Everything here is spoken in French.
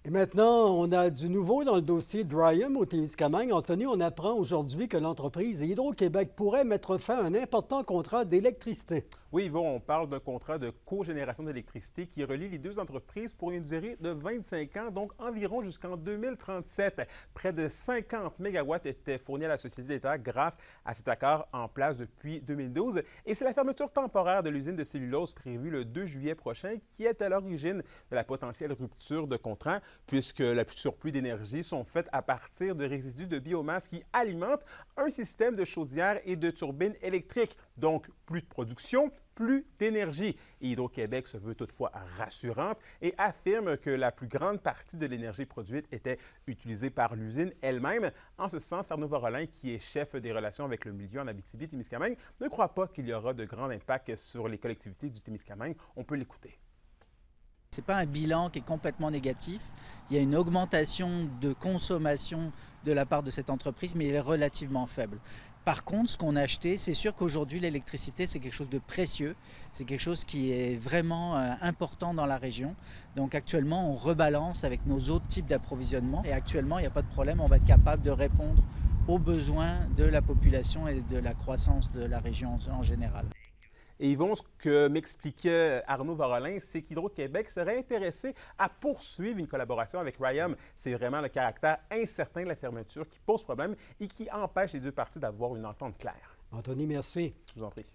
Et maintenant, on a du nouveau dans le dossier Dryam au Témiscamingue. Anthony, on apprend aujourd'hui que l'entreprise Hydro-Québec pourrait mettre fin à un important contrat d'électricité. Oui, Yvon, on parle d'un contrat de cogénération d'électricité qui relie les deux entreprises pour une durée de 25 ans, donc environ jusqu'en 2037. Près de 50 mégawatts étaient fournis à la Société d'État grâce à cet accord en place depuis 2012. Et c'est la fermeture temporaire de l'usine de cellulose prévue le 2 juillet prochain qui est à l'origine de la potentielle rupture de contrat, puisque la surplus d'énergie sont faites à partir de résidus de biomasse qui alimentent un système de chaudières et de turbines électriques. Donc, plus de production, plus d'énergie. Hydro-Québec se veut toutefois rassurante et affirme que la plus grande partie de l'énergie produite était utilisée par l'usine elle-même. En ce sens, Arnaud Vorolin, qui est chef des relations avec le milieu en Abitibi-Témiscamingue, ne croit pas qu'il y aura de grand impact sur les collectivités du Témiscamingue. On peut l'écouter. Ce n'est pas un bilan qui est complètement négatif. Il y a une augmentation de consommation de la part de cette entreprise, mais elle est relativement faible. Par contre, ce qu'on a acheté, c'est sûr qu'aujourd'hui, l'électricité, c'est quelque chose de précieux. C'est quelque chose qui est vraiment important dans la région. Donc actuellement, on rebalance avec nos autres types d'approvisionnement. Et actuellement, il n'y a pas de problème. On va être capable de répondre aux besoins de la population et de la croissance de la région en général. Et Yvon, ce que m'expliquait Arnaud Vorolin, c'est qu'Hydro-Québec serait intéressé à poursuivre une collaboration avec Dryam. C'est vraiment le caractère incertain de la fermeture qui pose problème et qui empêche les deux parties d'avoir une entente claire. Anthony, merci. Je vous en prie.